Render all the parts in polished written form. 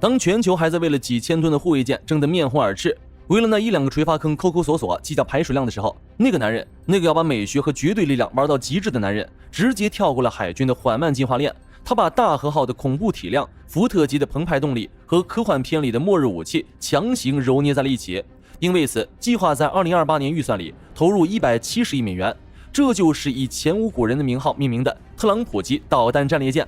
当全球还在为了几千吨的护卫舰争得面红耳赤，为了那1-2个垂发坑抠抠索索计较排水量的时候，那个男人，那个要把美学和绝对力量玩到极致的男人，直接跳过了海军的缓慢进化链，他把大和号的恐怖体量、福特级的澎湃动力和科幻片里的末日武器强行揉捏在了一起，并为此计划在2028年预算里投入170亿美元。这就是以前无古人的名号命名的特朗普级导弹战列舰。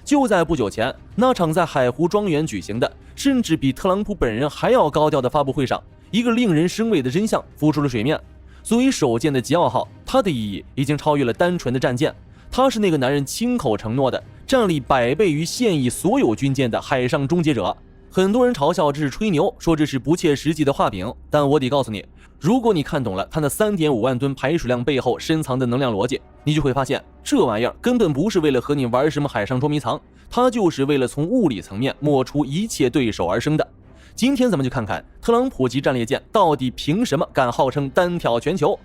就在不久前，那场在海湖庄园举行的甚至比特朗普本人还要高调的发布会上，一个令人生畏的真相浮出了水面。作为首舰的吉奥号，它的意义已经超越了单纯的战舰，它是那个男人亲口承诺的战力100倍于现役所有军舰的海上终结者。很多人嘲笑这是吹牛，说这是不切实际的画饼，但我得告诉你，如果你看懂了它那3.5万吨排水量背后深藏的能量逻辑，你就会发现这玩意儿根本不是为了和你玩什么海上捉迷藏，它就是为了从物理层面抹除一切对手而生的。今天咱们就看看特朗普级战列舰到底凭什么敢号称单挑全球。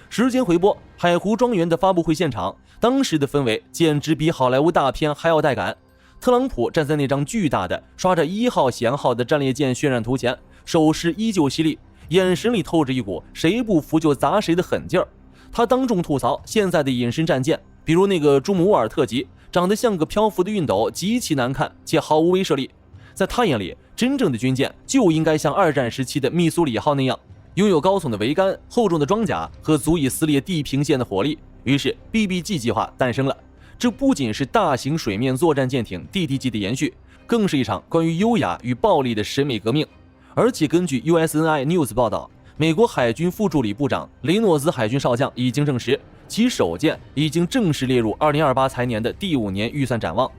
时间回拨海湖庄园的发布会现场，当时的氛围简直比好莱坞大片还要带感。特朗普站在那张巨大的刷着1号舷号的战列舰渲染图前，手势依旧犀利，眼神里透着一股谁不服就砸谁的狠劲儿。他当众吐槽现在的隐身战舰，比如那个朱姆沃尔特级，长得像个漂浮的熨斗，极其难看且毫无威慑力。在他眼里，真正的军舰就应该像2战时期的密苏里号那样，拥有高耸的桅杆、厚重的装甲和足以撕裂地平线的火力。于是 BBG 计划诞生了。这不仅是大型水面作战舰艇 DDG 的延续，更是一场关于优雅与暴力的审美革命。而且根据 USNI News 报道，美国海军副助理部长雷诺兹海军少将已经证实，其首舰已经正式列入2028财年的第5年预算展望。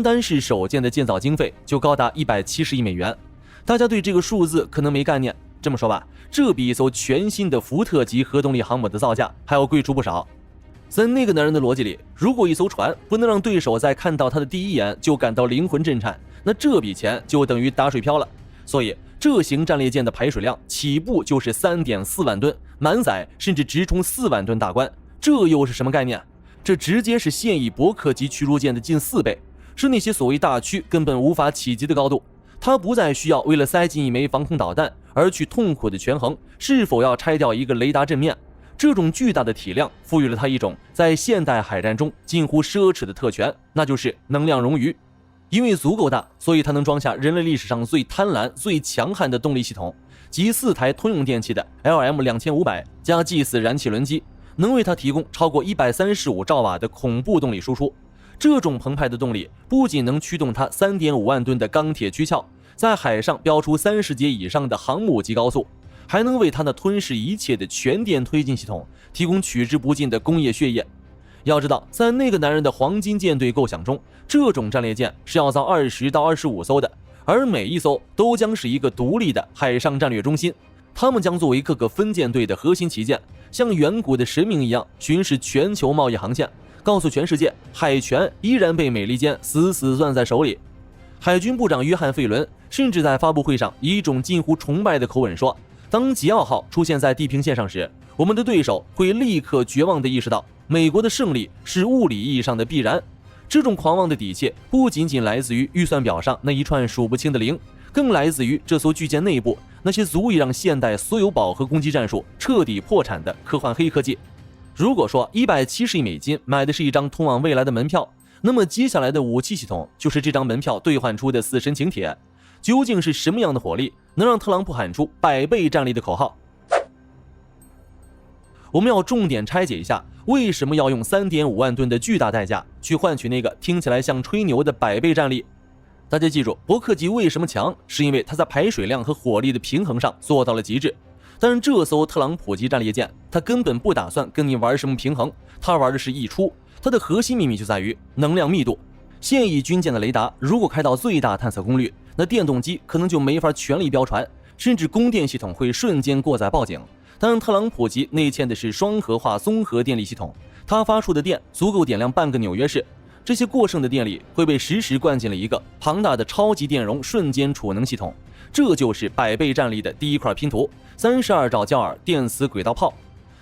单是首舰的建造经费就高达170亿美元。大家对这个数字可能没概念，这么说吧，这比一艘全新的福特级核动力航母的造价还要贵出不少。在那个男人的逻辑里，如果一艘船不能让对手在看到它的第一眼就感到灵魂震颤，那这笔钱就等于打水漂了。所以这型战列舰的排水量起步就是 3.4 万吨，满载甚至直冲4万吨大关。这又是什么概念？这直接是现役伯克级驱逐舰的近4倍，是那些所谓大驱根本无法企及的高度。它不再需要为了塞进一枚防空导弹而去痛苦的权衡是否要拆掉一个雷达阵面。这种巨大的体量赋予了它一种在现代海战中近乎奢侈的特权，那就是能量冗余。因为足够大，所以它能装下人类历史上最贪婪、最强悍的动力系统，即4台通用电气的 LM2500 加 G4 燃气轮机，能为它提供超过135兆瓦的恐怖动力输出。这种澎湃的动力不仅能驱动它 3.5 万吨的钢铁躯壳，在海上飙出30节以上的航母级高速，还能为它那吞噬一切的全电推进系统提供取之不尽的工业血液。要知道，在那个男人的黄金舰队构想中，这种战列舰是要造20到25艘的，而每一艘都将是一个独立的海上战略中心。他们将作为各个分舰队的核心旗舰，像远古的神明一样巡视全球贸易航线，告诉全世界，海权依然被美利坚死死攥在手里。海军部长约翰·费伦甚至在发布会上以一种近乎崇拜的口吻说，当吉奥号出现在地平线上时，我们的对手会立刻绝望地意识到美国的胜利是物理意义上的必然。这种狂妄的底气不仅仅来自于预算表上那一串数不清的零，更来自于这艘巨舰内部那些足以让现代所有饱和攻击战术彻底破产的科幻黑科技。如果说170亿美金买的是一张通往未来的门票，那么接下来的武器系统就是这张门票兑换出的死神请帖。究竟是什么样的火力能让特朗普喊出100倍战力的口号？我们要重点拆解一下，为什么要用 3.5 万吨的巨大代价去换取那个听起来像吹牛的100倍战力。大家记住，伯克级为什么强，是因为它在排水量和火力的平衡上做到了极致。但是这艘特朗普级战列舰，它根本不打算跟你玩什么平衡，它玩的是溢出。它的核心秘密就在于能量密度。现役军舰的雷达如果开到最大探测功率，那电动机可能就没法全力飙船，甚至供电系统会瞬间过载报警。但特朗普级内嵌的是双核化综合电力系统，它发出的电足够点亮半个纽约市。这些过剩的电力会被实时灌进了一个庞大的超级电容瞬间储能系统，这就是100倍战力的第一块拼图，32兆焦耳电磁轨道炮。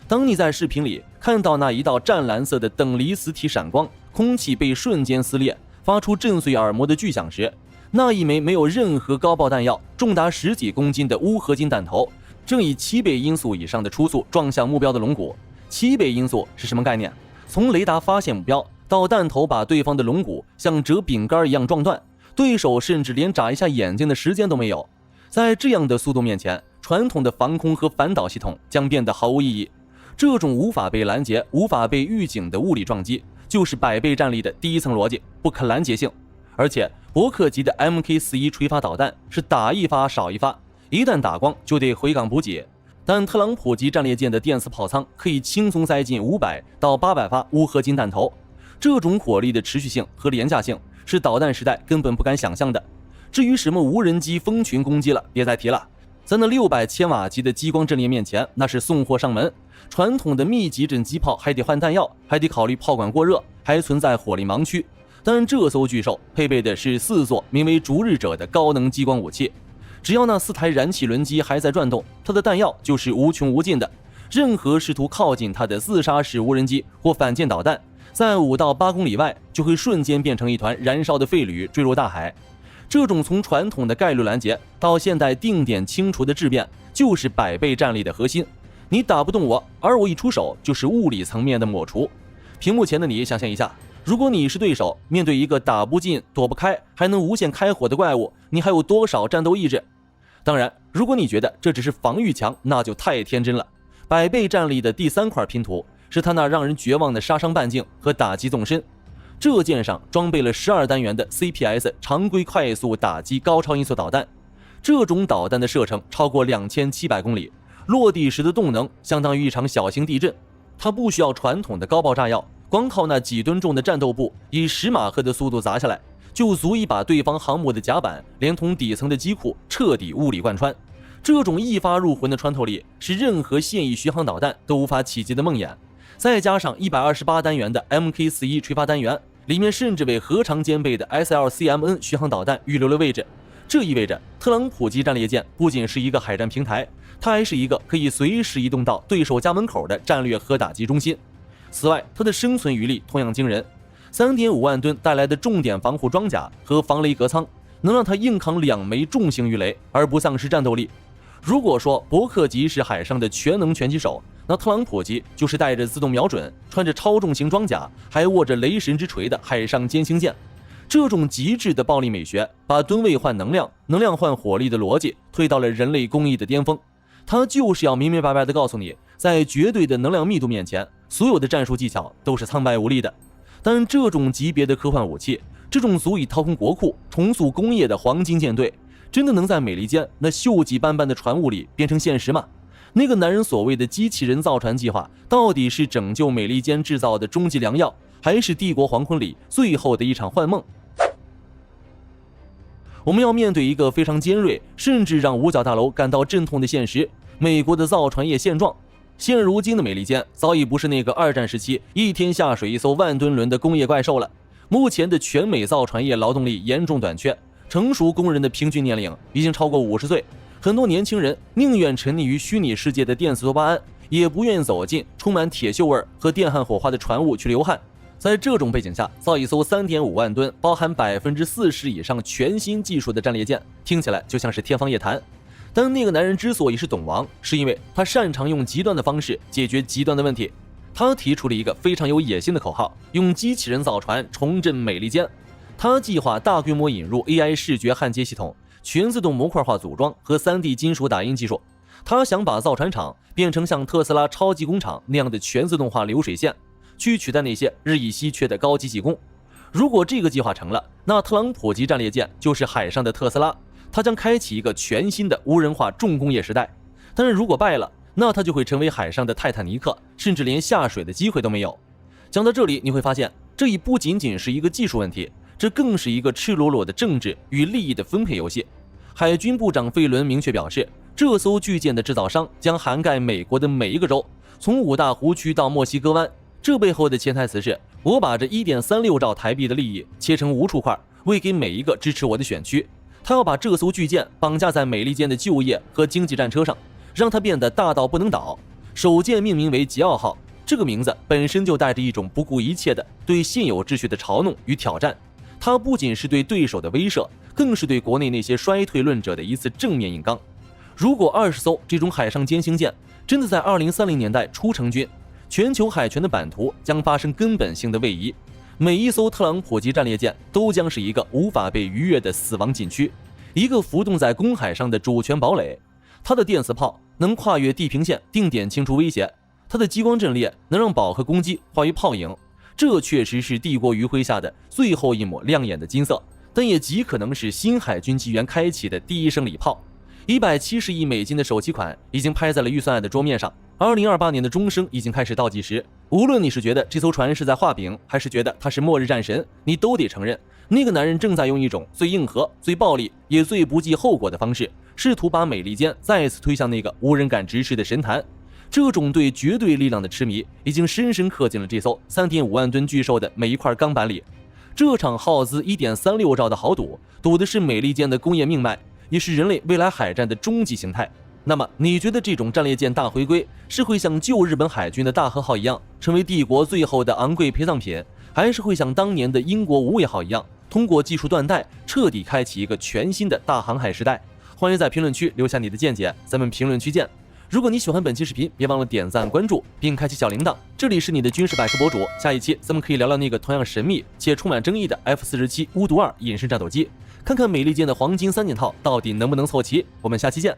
当你在视频里看到那一道湛蓝色的等离子体闪光，空气被瞬间撕裂，发出震碎耳膜的巨响时，那一枚没有任何高爆弹药、重达10几公斤的钨合金弹头，正以7倍音速以上的初速撞向目标的龙骨。7倍音速是什么概念？从雷达发现目标到弹头把对方的龙骨像折饼干一样撞断，对手甚至连眨一下眼睛的时间都没有。在这样的速度面前，传统的防空和反导系统将变得毫无意义。这种无法被拦截、无法被预警的物理撞击，就是百倍战力的第一层逻辑，不可拦截性。而且伯克级的 MK41 垂发导弹是打一发少一发，一旦打光就得回港补给。但特朗普级战列舰的电磁炮舱可以轻松塞进500到800发钨合金弹头，这种火力的持续性和廉价性是导弹时代根本不敢想象的。至于什么无人机蜂群攻击了，别再提了。在那600千瓦级的激光阵列面前，那是送货上门。传统的密集阵机炮还得换弹药，还得考虑炮管过热，还存在火力盲区。但这艘巨兽配备的是4座名为逐日者的高能激光武器，只要那4台燃气轮机还在转动，它的弹药就是无穷无尽的。任何试图靠近它的自杀式无人机或反舰导弹，在5到8公里外就会瞬间变成一团燃烧的废铝坠入大海。这种从传统的概率拦截到现代定点清除的质变，就是百倍战力的核心。你打不动我，而我一出手就是物理层面的抹除。屏幕前的你想象一下，如果你是对手，面对一个打不进、躲不开，还能无限开火的怪物，你还有多少战斗意志？当然，如果你觉得这只是防御强，那就太天真了。百倍战力的第3块拼图是他那让人绝望的杀伤半径和打击纵深。这舰上装备了12单元的 CPS 常规快速打击高超音速导弹，这种导弹的射程超过2700公里，落地时的动能相当于一场小型地震。它不需要传统的高爆炸药，光靠那几吨重的战斗部以10马赫的速度砸下来，就足以把对方航母的甲板连同底层的机库彻底物理贯穿。这种一发入魂的穿透力是任何现役巡航导弹都无法企及的梦魇。再加上128单元的 MK41 垂发单元，里面甚至为核常兼备的 SLCMN 巡航导弹预留了位置。这意味着特朗普级战列舰不仅是一个海战平台，它还是一个可以随时移动到对手家门口的战略核打击中心。此外，它的生存余力同样惊人， 3.5 万吨带来的重点防护装甲和防雷隔舱能让它硬扛2枚重型鱼雷而不丧失战斗力。如果说伯克级是海上的全能拳击手，那特朗普级就是带着自动瞄准、穿着超重型装甲还握着雷神之锤的海上歼星舰。这种极致的暴力美学把吨位换能量、能量换火力的逻辑推到了人类工艺的巅峰。它就是要明明白白地告诉你，在绝对的能量密度面前，所有的战术技巧都是苍白无力的。但这种级别的科幻武器，这种足以掏空国库、重塑工业的黄金舰队，真的能在美利坚那锈迹斑斑的船坞里变成现实吗？那个男人所谓的机器人造船计划，到底是拯救美利坚制造的终极良药，还是帝国黄昏里最后的一场幻梦？我们要面对一个非常尖锐，甚至让五角大楼感到阵痛的现实：美国的造船业现状。现如今的美利坚早已不是那个2战时期一天下水一艘万吨轮的工业怪兽了。目前的全美造船业劳动力严重短缺，成熟工人的平均年龄已经超过50岁。很多年轻人宁愿沉溺于虚拟世界的电子多巴胺，也不愿走进充满铁锈味和电焊火花的船坞去流汗。在这种背景下，造一艘 3.5 万吨、包含40%以上全新技术的战列舰，听起来就像是天方夜谭。但那个男人之所以是懂王，是因为他擅长用极端的方式解决极端的问题。他提出了一个非常有野心的口号：用机器人造船重振美利坚。他计划大规模引入 AI 视觉焊接系统、全自动模块化组装和 3D 金属打印技术。他想把造船厂变成像特斯拉超级工厂那样的全自动化流水线，去取代那些日益稀缺的高级技工。如果这个计划成了，那特朗普级战列舰就是海上的特斯拉，它将开启一个全新的无人化重工业时代。但是如果败了，那它就会成为海上的泰坦尼克，甚至连下水的机会都没有。讲到这里，你会发现，这已不仅仅是一个技术问题，这更是一个赤裸裸的政治与利益的分配游戏。海军部长费伦明确表示，这艘巨舰的制造商将涵盖美国的每一个州，从五大湖区到墨西哥湾。这背后的潜台词是，我把这 1.36 兆台币的利益切成无数块，喂给每一个支持我的选区。他要把这艘巨舰绑架在美利坚的就业和经济战车上，让它变得大到不能倒。首舰命名为桀骜号，这个名字本身就带着一种不顾一切的对现有秩序的嘲弄与挑战。它不仅是对对手的威慑，更是对国内那些衰退论者的一次正面硬刚。如果20艘这种海上歼星舰真的在2030年代初成军，全球海权的版图将发生根本性的位移，每一艘特朗普级战列舰都将是一个无法被逾越的死亡禁区，一个浮动在公海上的主权堡垒。它的电磁炮能跨越地平线定点清除威胁，它的激光阵列能让饱和攻击化于泡影。这确实是帝国余晖下的最后一抹亮眼的金色，但也极可能是新海军纪元开启的第一声礼炮。170亿美金的首期款已经拍在了预算案的桌面上，2028年的钟声已经开始倒计时。无论你是觉得这艘船是在画饼，还是觉得他是末日战神，你都得承认，那个男人正在用一种最硬核、最暴力也最不计后果的方式，试图把美利坚再次推向那个无人敢直视的神坛。这种对绝对力量的痴迷已经深深刻进了这艘3.5万吨巨兽的每一块钢板里。这场耗资1.36兆的豪赌，赌的是美利坚的工业命脉，也是人类未来海战的终极形态。那么你觉得这种战列舰大回归是会像旧日本海军的大和号一样，成为帝国最后的昂贵陪葬品，还是会像当年的英国无畏号一样，通过技术断代彻底开启一个全新的大航海时代？欢迎在评论区留下你的见解，咱们评论区见。如果你喜欢本期视频，别忘了点赞关注并开启小铃铛。这里是你的军事百科博主，下一期咱们可以聊聊那个同样神秘且充满争议的 F-47巫毒2隐身战斗机，看看美利坚的黄金3件套到底能不能凑齐。我们下期见。